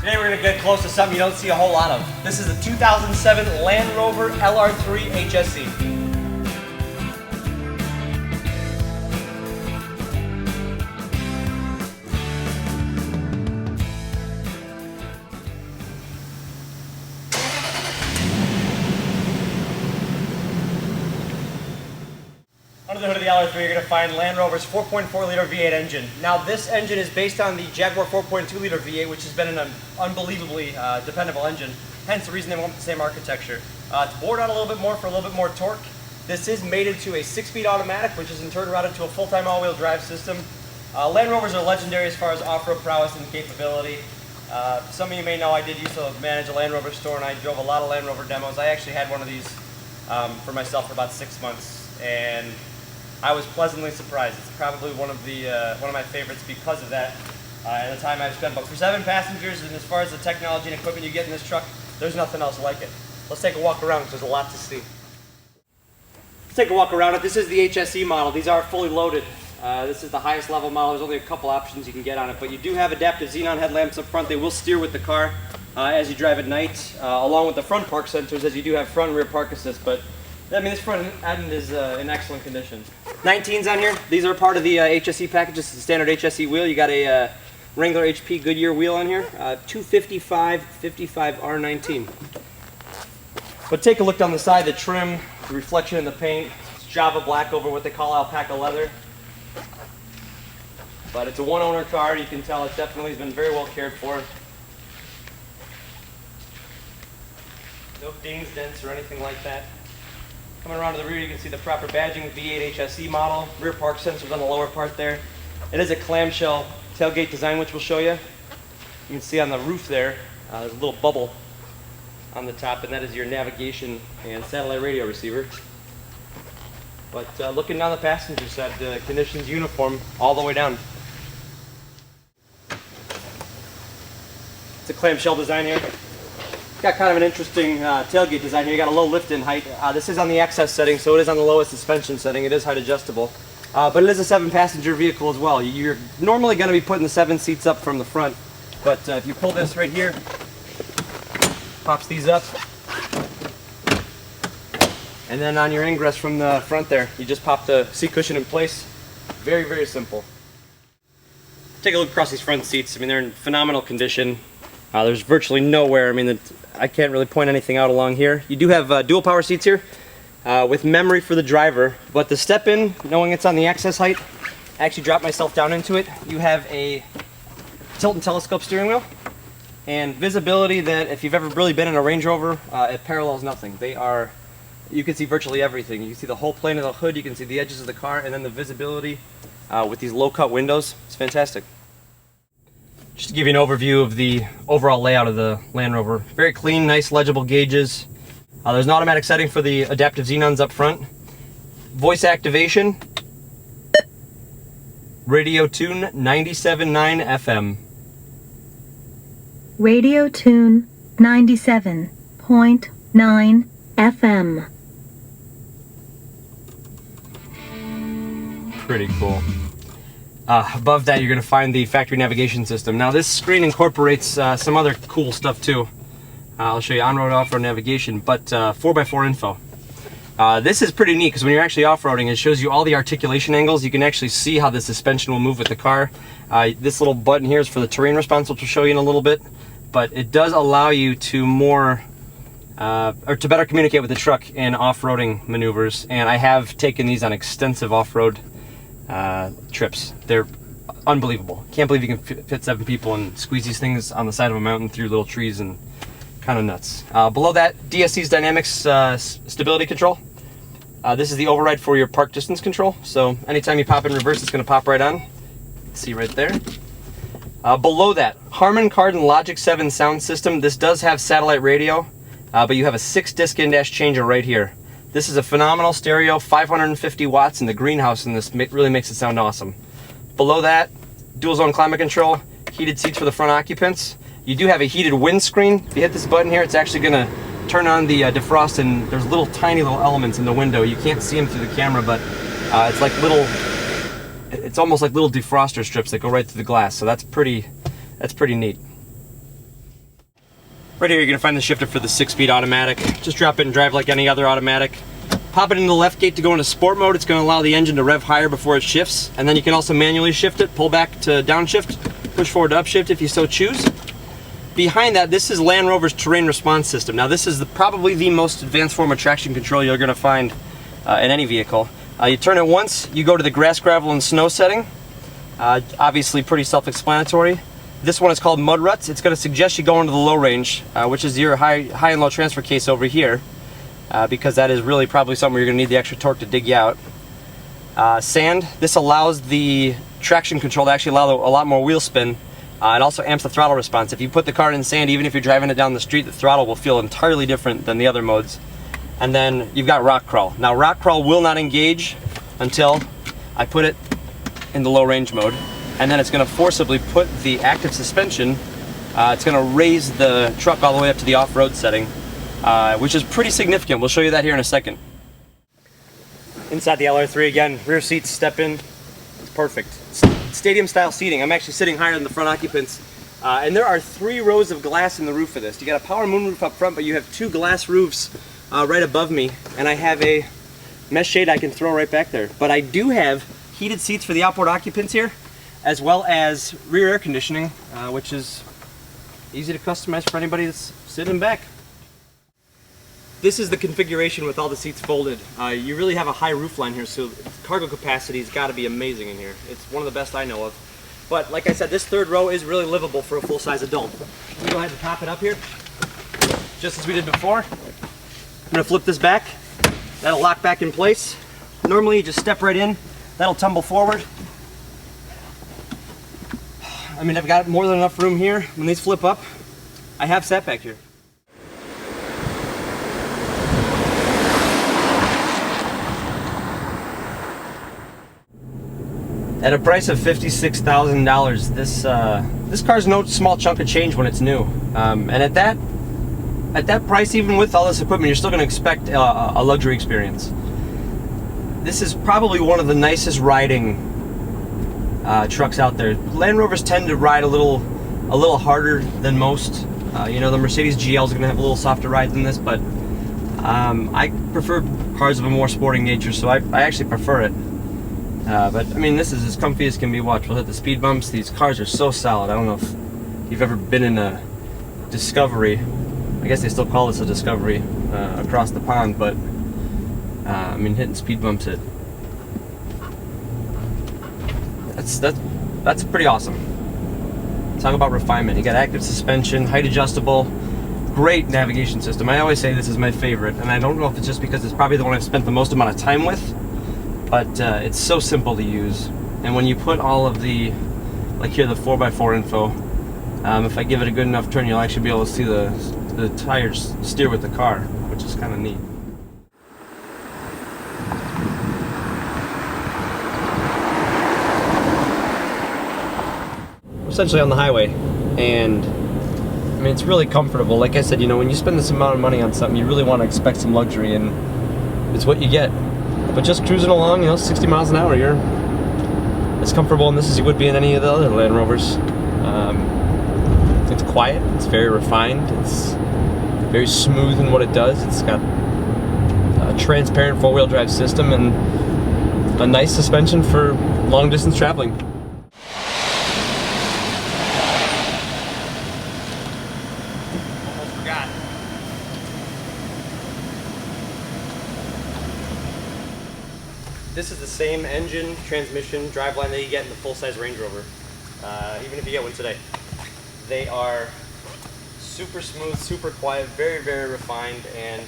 Today we're going to get close to something you don't see a whole lot of. This is a 2007 Land Rover LR3 HSE. Under the hood of the LR3, you're going to find Land Rover's 4.4-liter V8 engine. Now, this engine is based on the Jaguar 4.2-liter V8, which has been an unbelievably dependable engine, hence the reason they went with the same architecture. It's bored out a little bit more for a little bit more torque. This is mated to a 6-speed automatic, which is in turn routed to a full-time all-wheel drive system. Land Rovers are legendary as far as off-road prowess and capability. Some of you may know I did used to manage a Land Rover store, and I drove a lot of Land Rover demos. I actually had one of these for myself for about 6 months, and I was pleasantly surprised. It's probably one of my favorites because of that. And the time I've spent. But for 7 passengers, and as far as the technology and equipment you get in this truck, there's nothing else like it. Let's take a walk around because there's a lot to see. Let's take a walk around it. This is the HSE model. These are fully loaded. This is the highest level model. There's only a couple options you can get on it, but you do have adaptive xenon headlamps up front. They will steer with the car as you drive at night, along with the front park sensors, as you do have front and rear park assist. But I mean, this front end is in excellent condition. 19s on here. These are part of the HSE package. This is the standard HSE wheel. You got a Wrangler HP Goodyear wheel on here. 255 55 R19. But take a look down the side. The trim, the reflection in the paint. It's Java black over what they call alpaca leather. But it's a one-owner car. You can tell it definitely has been very well cared for. No dings, dents, or anything like that. Coming around to the rear, you can see the proper badging, V8 HSE model, rear park sensors on the lower part there. It is a clamshell tailgate design, which we'll show you. You can see on the roof there, there's a little bubble on the top, and that is your navigation and satellite radio receiver. But looking down the passenger side, the conditions uniform all the way down. It's a clamshell design here. Got kind of an interesting tailgate design here. You got a low lift-in height. This is on the access setting, so it is on the lowest suspension setting. It is height adjustable. But it is a 7-passenger vehicle as well. You're normally going to be putting the 7 seats up from the front, but if you pull this right here, pops these up, and then on your ingress from the front there, you just pop the seat cushion in place. Very, very simple. Take a look across these front seats. I mean, they're in phenomenal condition. There's virtually no wear. I mean, I can't really point anything out along here. You do have dual power seats here with memory for the driver, but the step in, knowing it's on the access height, I actually dropped myself down into it. You have a tilt and telescope steering wheel and visibility that if you've ever really been in a Range Rover, it parallels nothing. You can see virtually everything. You can see the whole plane of the hood, you can see the edges of the car, and then the visibility with these low-cut windows. It's fantastic. Just to give you an overview of the overall layout of the Land Rover. Very clean, nice, legible gauges. There's an automatic setting for the adaptive xenons up front. Voice activation. Radio tune 97.9 FM. Radio tune 97.9 FM. Pretty cool. Above that, you're going to find the factory navigation system. Now, this screen incorporates some other cool stuff too. I'll show you on-road, off-road navigation, but 4x4 info. This is pretty neat because when you're actually off-roading, it shows you all the articulation angles. You can actually see how the suspension will move with the car. This little button here is for the terrain response, which we'll show you in a little bit. But it does allow you to to better communicate with the truck in off-roading maneuvers. And I have taken these on extensive off-road trips. They're unbelievable. Can't believe you can fit 7 people and squeeze these things on the side of a mountain through little trees, and kind of nuts. Below that, DSC's dynamics stability control. This is the override for your park distance control. So anytime you pop in reverse, it's going to pop right on. See right there. Below that, Harman Kardon Logic 7 sound system. This does have satellite radio, but you have a 6-disc in-dash changer right here. This is a phenomenal stereo, 550 watts, and the greenhouse in this really makes it sound awesome. Below that, dual zone climate control, heated seats for the front occupants. You do have a heated windscreen. If you hit this button here, it's actually going to turn on the defrost, and there's tiny little elements in the window. You can't see them through the camera, but it's like it's almost like little defroster strips that go right through the glass. So that's pretty neat. Right here you're going to find the shifter for the 6-speed automatic. Just drop it and drive like any other automatic. Pop it into the left gate to go into sport mode. It's going to allow the engine to rev higher before it shifts. And then you can also manually shift it, pull back to downshift, push forward to upshift if you so choose. Behind that, this is Land Rover's terrain response system. Now this is probably the most advanced form of traction control you're going to find in any vehicle. You turn it once, you go to the grass, gravel, and snow setting. Obviously pretty self-explanatory. This one is called mud ruts. It's going to suggest you go into the low range, which is your high and low transfer case over here. Because that is really probably something where you're going to need the extra torque to dig you out. Sand, this allows the traction control to actually allow a lot more wheel spin. It also amps the throttle response. If you put the car in sand, even if you're driving it down the street, the throttle will feel entirely different than the other modes. And then you've got rock crawl. Now rock crawl will not engage until I put it in the low range mode. And then it's going to forcibly put the active suspension, it's going to raise the truck all the way up to the off-road setting. Which is pretty significant. We'll show you that here in a second. Inside the LR3 again, rear seats step in. It's perfect. Stadium style seating. I'm actually sitting higher than the front occupants. And there are 3 rows of glass in the roof of this. You got a power moonroof up front, but you have 2 glass roofs right above me. And I have a mesh shade I can throw right back there. But I do have heated seats for the outboard occupants here, as well as rear air conditioning, which is easy to customize for anybody that's sitting back. This is the configuration with all the seats folded. You really have a high roof line here, so cargo capacity's got to be amazing in here. It's one of the best I know of. But like I said, this 3rd row is really livable for a full-size adult. Let me go ahead and pop it up here, just as we did before. I'm going to flip this back. That'll lock back in place. Normally you just step right in. That'll tumble forward. I mean, I've got more than enough room here. When these flip up, I have sat back here. At a price of $56,000, this car's no small chunk of change when it's new. And at that price, even with all this equipment, you're still going to expect a luxury experience. This is probably one of the nicest riding trucks out there. Land Rovers tend to ride a little harder than most. You know, the Mercedes GL is going to have a little softer ride than this, but I prefer cars of a more sporting nature, so I actually prefer it. But I mean, this is as comfy as can be. Watch, we'll hit the speed bumps. These cars are so solid. I don't know if you've ever been in a Discovery. I guess they still call this a Discovery across the pond, but I mean, hitting speed bumps, that's pretty awesome. Talk about refinement. You got active suspension, height adjustable, great navigation system. I always say this is my favorite, and I don't know if it's just because it's probably the one I've spent the most amount of time with. But it's so simple to use, and when you put all of the, like here, the 4x4 info, if I give it a good enough turn, you'll actually be able to see the tires steer with the car, which is kind of neat. We're essentially on the highway, and I mean, it's really comfortable. Like I said, you know, when you spend this amount of money on something, you really want to expect some luxury, and it's what you get. But just cruising along, you know, 60 miles an hour, you're as comfortable in this as you would be in any of the other Land Rovers. It's quiet, it's very refined, it's very smooth in what it does. It's got a transparent 4-wheel drive system and a nice suspension for long distance traveling. Almost forgot. This is the same engine, transmission, driveline that you get in the full-size Range Rover, even if you get one today. They are super smooth, super quiet, very, very refined, and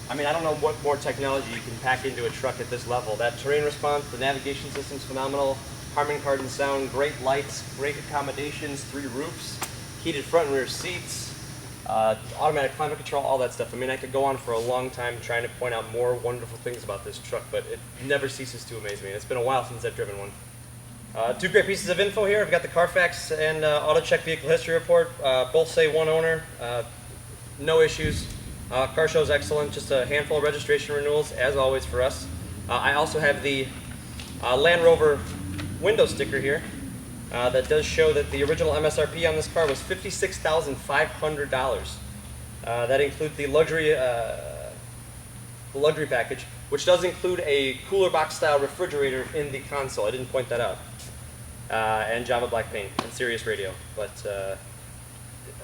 I mean, I don't know what more technology you can pack into a truck at this level. That terrain response, the navigation system's phenomenal, Harman Kardon sound, great lights, great accommodations, 3 roofs, heated front and rear seats, automatic climate control, all that stuff. I mean, I could go on for a long time trying to point out more wonderful things about this truck, but it never ceases to amaze me. It's been a while since I've driven one. 2 great pieces of info here. I've got the Carfax and AutoCheck vehicle history report. Both say 1 owner, no issues. Car show's excellent, just a handful of registration renewals, as always for us. I also have the Land Rover window sticker here. That does show that the original MSRP on this car was $56,500. That includes the luxury package, which does include a cooler box style refrigerator in the console. I didn't point that out. And Java black paint and Sirius radio. But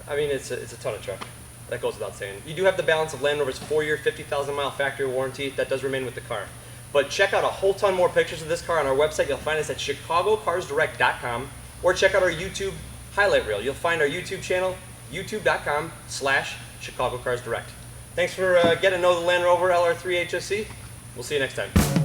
I mean, it's a ton of truck. That goes without saying. You do have the balance of Land Rover's 4-year, 50,000 mile factory warranty. That does remain with the car. But check out a whole ton more pictures of this car on our website. You'll find us at chicagocarsdirect.com, or check out our YouTube highlight reel. You'll find our YouTube channel, youtube.com/chicagocarsdirect. Thanks for getting to know the Land Rover LR3 HSE. We'll see you next time.